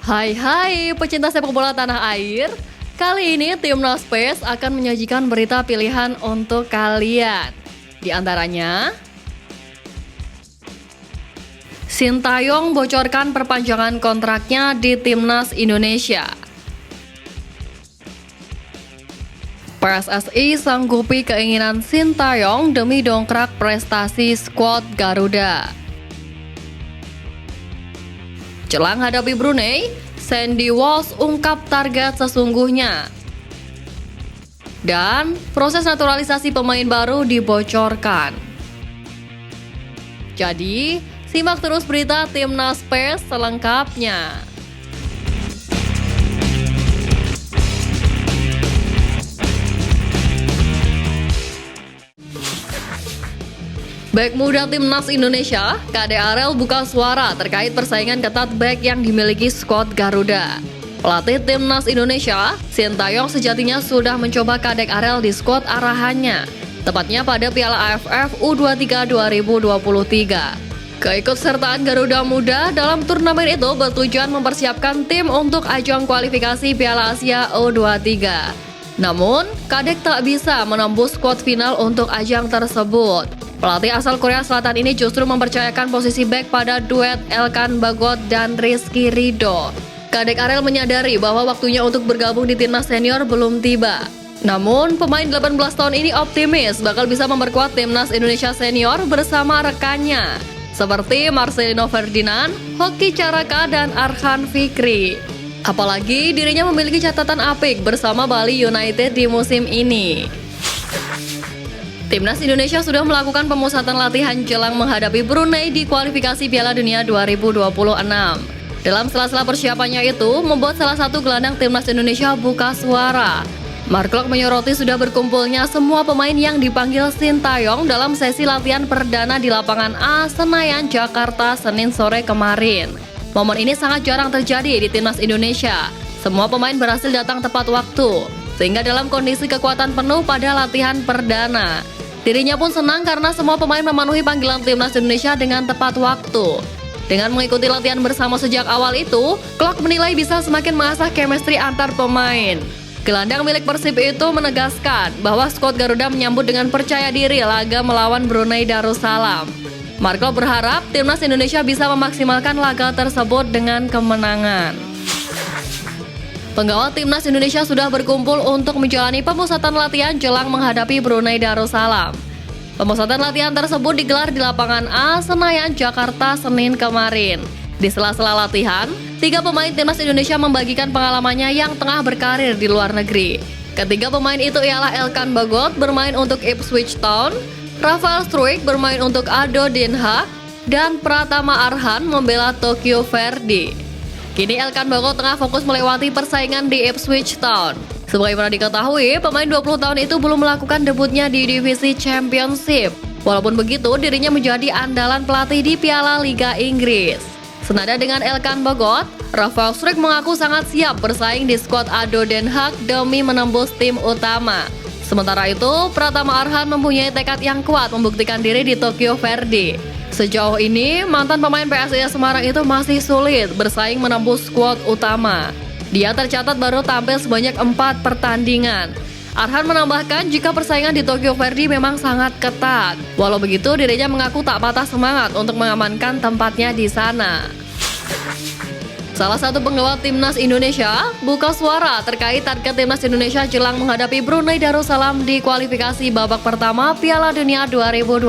Hai pecinta sepak bola tanah air. Kali ini Timnas PES akan menyajikan berita pilihan untuk kalian. Di antaranya, Sintayong bocorkan perpanjangan kontraknya di Timnas Indonesia. PSSI sanggupi keinginan Sintayong demi dongkrak prestasi skuad Garuda. Jelang hadapi Brunei, Sandy Walsh ungkap target sesungguhnya. Dan proses naturalisasi pemain baru dibocorkan. Jadi, simak terus berita Timnas PES selengkapnya. Bek muda Timnas Indonesia, KD Arel buka suara terkait persaingan ketat bek yang dimiliki skuad Garuda. Pelatih Timnas Indonesia, Sintayong sejatinya sudah mencoba Kadek Arel di skuad arahannya, tepatnya pada Piala AFF U23 2023. Keikutsertaan Garuda Muda dalam turnamen itu bertujuan mempersiapkan tim untuk ajang kualifikasi Piala Asia U23. Namun, Kadek tak bisa menembus skuad final untuk ajang tersebut. Pelatih asal Korea Selatan ini justru mempercayakan posisi bek pada duet Elkan Bagot dan Rizky Ridho. Kadek Arel menyadari bahwa waktunya untuk bergabung di timnas senior belum tiba. Namun, pemain 18 tahun ini optimis bakal bisa memperkuat timnas Indonesia senior bersama rekannya, seperti Marcelino Ferdinand, Hoki Caraka, dan Arhan Fikri. Apalagi dirinya memiliki catatan apik bersama Bali United di musim ini. Timnas Indonesia sudah melakukan pemusatan latihan jelang menghadapi Brunei di kualifikasi Piala Dunia 2026. Dalam sela-sela persiapannya itu, membuat salah satu gelandang Timnas Indonesia buka suara. Mark Klok menyoroti sudah berkumpulnya semua pemain yang dipanggil Sintayong dalam sesi latihan perdana di lapangan A Senayan, Jakarta, Senin sore kemarin. Momen ini sangat jarang terjadi di Timnas Indonesia. Semua pemain berhasil datang tepat waktu, sehingga dalam kondisi kekuatan penuh pada latihan perdana. Dirinya pun senang karena semua pemain memenuhi panggilan Timnas Indonesia dengan tepat waktu. Dengan mengikuti latihan bersama sejak awal itu, Klok menilai bisa semakin mengasah chemistry antar pemain. Gelandang milik Persib itu menegaskan bahwa skuad Garuda menyambut dengan percaya diri laga melawan Brunei Darussalam. Mark Klok berharap Timnas Indonesia bisa memaksimalkan laga tersebut dengan kemenangan. Penggawa Timnas Indonesia sudah berkumpul untuk menjalani pemusatan latihan jelang menghadapi Brunei Darussalam. Pemusatan latihan tersebut digelar di lapangan A Senayan, Jakarta, Senin kemarin. Di sela-sela latihan, 3 pemain Timnas Indonesia membagikan pengalamannya yang tengah berkarir di luar negeri. Ketiga pemain itu ialah Elkan Bagot bermain untuk Ipswich Town, Rafael Struijk bermain untuk ADO Den Haag, dan Pratama Arhan membela Tokyo Verdy. Kini Elkan Bagot tengah fokus melewati persaingan di Ipswich Town. Sebagaimana diketahui, pemain 20 tahun itu belum melakukan debutnya di divisi Championship. Walaupun begitu, dirinya menjadi andalan pelatih di Piala Liga Inggris. Senada dengan Elkan Bagot, Rafael Struijk mengaku sangat siap bersaing di skuad ADO Den Haag demi menembus tim utama. Sementara itu, Pratama Arhan mempunyai tekad yang kuat membuktikan diri di Tokyo Verdy. Sejauh ini, mantan pemain PSIS Semarang itu masih sulit bersaing menembus skuad utama. Dia tercatat baru tampil sebanyak 4 pertandingan. Arhan menambahkan jika persaingan di Tokyo Verdy memang sangat ketat. Walau begitu, dirinya mengaku tak patah semangat untuk mengamankan tempatnya di sana. Salah satu penggawa Timnas Indonesia buka suara terkait target Timnas Indonesia jelang menghadapi Brunei Darussalam di kualifikasi babak pertama Piala Dunia 2026.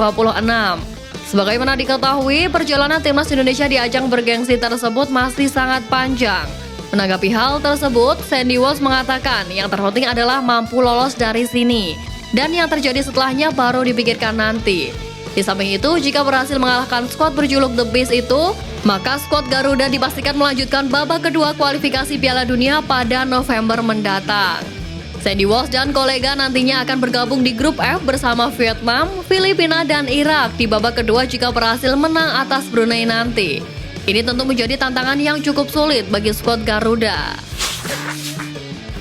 Sebagaimana diketahui, perjalanan Timnas Indonesia di ajang bergengsi tersebut masih sangat panjang. Menanggapi hal tersebut, Sandy Walsh mengatakan yang terpenting adalah mampu lolos dari sini, dan yang terjadi setelahnya baru dipikirkan nanti. Di samping itu, jika berhasil mengalahkan skuad berjuluk The Beast itu, maka skuad Garuda dipastikan melanjutkan babak kedua kualifikasi Piala Dunia pada November mendatang. Sandy Walsh dan kolega nantinya akan bergabung di grup F bersama Vietnam, Filipina, dan Irak di babak kedua jika berhasil menang atas Brunei nanti. Ini tentu menjadi tantangan yang cukup sulit bagi skuad Garuda.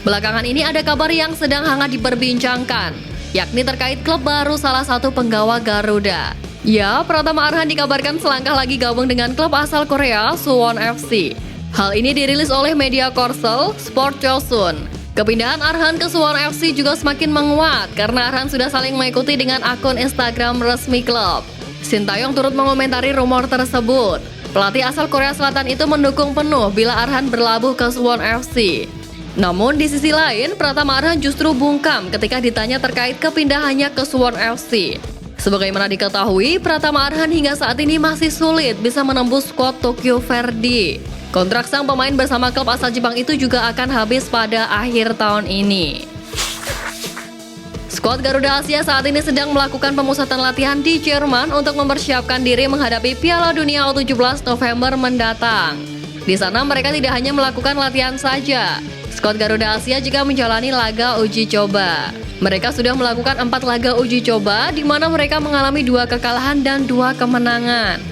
Belakangan ini ada kabar yang sedang hangat diperbincangkan, yakni terkait klub baru salah satu penggawa Garuda. Ya, Pratama Arhan dikabarkan selangkah lagi gabung dengan klub asal Korea, Suwon FC. Hal ini dirilis oleh media Korsel Sport Chosun. Kepindahan Arhan ke Suwon FC juga semakin menguat karena Arhan sudah saling mengikuti dengan akun Instagram resmi klub. Sintayong turut mengomentari rumor tersebut. Pelatih asal Korea Selatan itu mendukung penuh bila Arhan berlabuh ke Suwon FC. Namun di sisi lain, Pratama Arhan justru bungkam ketika ditanya terkait kepindahannya ke Suwon FC. Sebagaimana diketahui, Pratama Arhan hingga saat ini masih sulit bisa menembus skuad Tokyo Verdy. Kontrak sang pemain bersama klub asal Jepang itu juga akan habis pada akhir tahun ini. Skuad Garuda Asia saat ini sedang melakukan pemusatan latihan di Jerman untuk mempersiapkan diri menghadapi Piala Dunia U17 November mendatang. Di sana mereka tidak hanya melakukan latihan saja. Skuad Garuda Asia juga menjalani laga uji coba. Mereka sudah melakukan 4 laga uji coba di mana mereka mengalami 2 kekalahan dan 2 kemenangan.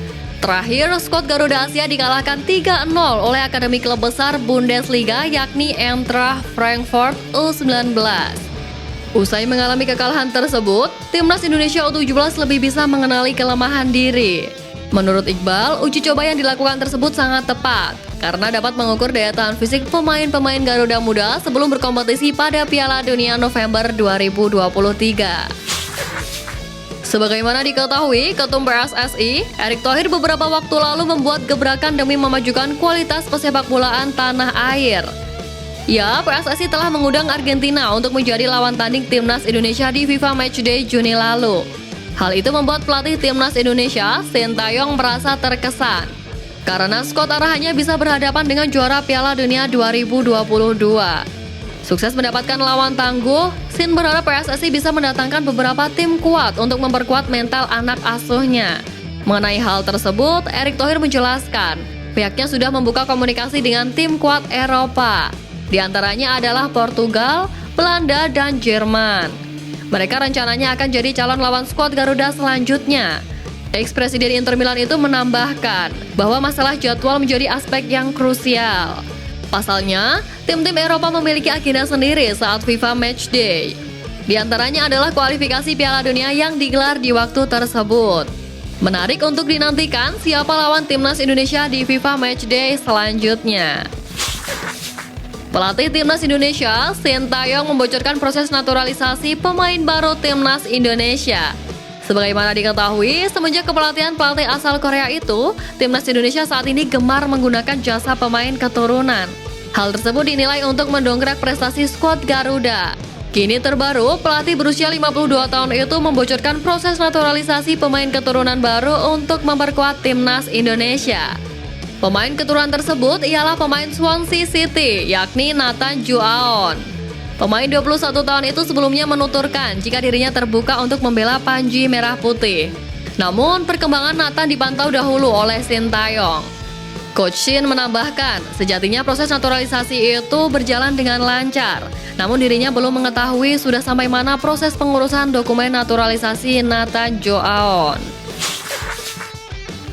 Terakhir, skuad Garuda Asia dikalahkan 3-0 oleh akademi klub besar Bundesliga yakni Eintracht Frankfurt U19. Usai mengalami kekalahan tersebut, timnas Indonesia U17 lebih bisa mengenali kelemahan diri. Menurut Iqbal, uji coba yang dilakukan tersebut sangat tepat karena dapat mengukur daya tahan fisik pemain-pemain Garuda Muda sebelum berkompetisi pada Piala Dunia November 2023. Sebagaimana diketahui, Ketum PSSI, Erick Thohir beberapa waktu lalu membuat gebrakan demi memajukan kualitas persepakbolaan tanah air. Ya, PSSI telah mengundang Argentina untuk menjadi lawan tanding timnas Indonesia di FIFA Matchday Juni lalu. Hal itu membuat pelatih timnas Indonesia, Sintayong, merasa terkesan karena skuad arahannya bisa berhadapan dengan juara Piala Dunia 2022. Sukses mendapatkan lawan tangguh, Sin berharap PSSI bisa mendatangkan beberapa tim kuat untuk memperkuat mental anak asuhnya. Mengenai hal tersebut, Erick Thohir menjelaskan, pihaknya sudah membuka komunikasi dengan tim kuat Eropa. Di antaranya adalah Portugal, Belanda, dan Jerman. Mereka rencananya akan jadi calon lawan skuad Garuda selanjutnya. Ex-presiden Inter Milan itu menambahkan bahwa masalah jadwal menjadi aspek yang krusial. Pasalnya, tim-tim Eropa memiliki agenda sendiri saat FIFA Matchday. Di antaranya adalah kualifikasi Piala Dunia yang digelar di waktu tersebut. Menarik untuk dinantikan siapa lawan timnas Indonesia di FIFA Matchday selanjutnya. Pelatih timnas Indonesia, Sintayong, membocorkan proses naturalisasi pemain baru timnas Indonesia. Sebagaimana diketahui, semenjak kepelatihan pelatih asal Korea itu, timnas Indonesia saat ini gemar menggunakan jasa pemain keturunan. Hal tersebut dinilai untuk mendongkrak prestasi skuad Garuda. Kini terbaru, pelatih berusia 52 tahun itu membocorkan proses naturalisasi pemain keturunan baru untuk memperkuat timnas Indonesia. Pemain keturunan tersebut ialah pemain Swansea City, yakni Nathan Juaon. Pemain 21 tahun itu sebelumnya menuturkan jika dirinya terbuka untuk membela Panji Merah Putih. Namun, perkembangan Nathan dipantau dahulu oleh Sintayong. Coach Shin menambahkan, sejatinya proses naturalisasi itu berjalan dengan lancar. Namun dirinya belum mengetahui sudah sampai mana proses pengurusan dokumen naturalisasi Nathan Juaon.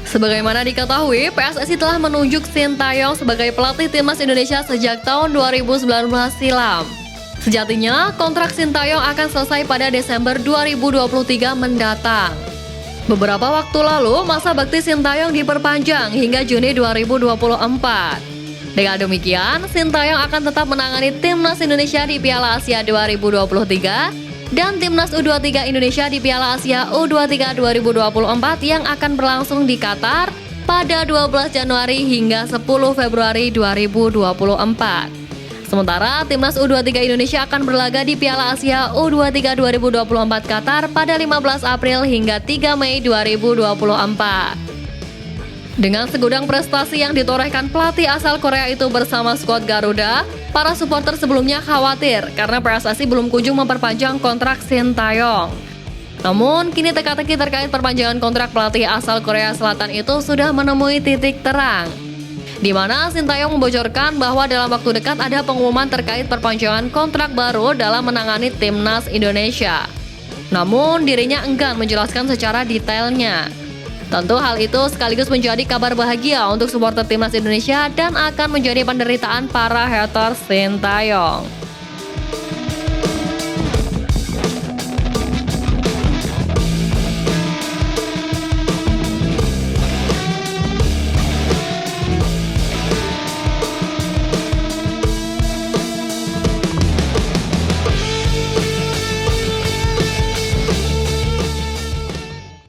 Sebagaimana diketahui, PSSI telah menunjuk Sintayong sebagai pelatih timnas Indonesia sejak tahun 2019 silam. Sejatinya, kontrak Sintayong akan selesai pada Desember 2023 mendatang. Beberapa waktu lalu, masa bakti Sintayong diperpanjang hingga Juni 2024. Dengan demikian, Sintayong akan tetap menangani timnas Indonesia di Piala Asia 2023 dan timnas U23 Indonesia di Piala Asia U23 2024 yang akan berlangsung di Qatar pada 12 Januari hingga 10 Februari 2024. Sementara timnas U23 Indonesia akan berlaga di Piala Asia U23 2024 Qatar pada 15 April hingga 3 Mei 2024. Dengan segudang prestasi yang ditorehkan pelatih asal Korea itu bersama skuad Garuda, para supporter sebelumnya khawatir karena PSSI belum kunjung memperpanjang kontrak Sintayong. Namun, kini teka-teki terkait perpanjangan kontrak pelatih asal Korea Selatan itu sudah menemui titik terang, di mana Sintayong membocorkan bahwa dalam waktu dekat ada pengumuman terkait perpanjangan kontrak baru dalam menangani timnas Indonesia. Namun dirinya enggan menjelaskan secara detailnya. Tentu hal itu sekaligus menjadi kabar bahagia untuk supporter timnas Indonesia dan akan menjadi penderitaan para haters Sintayong.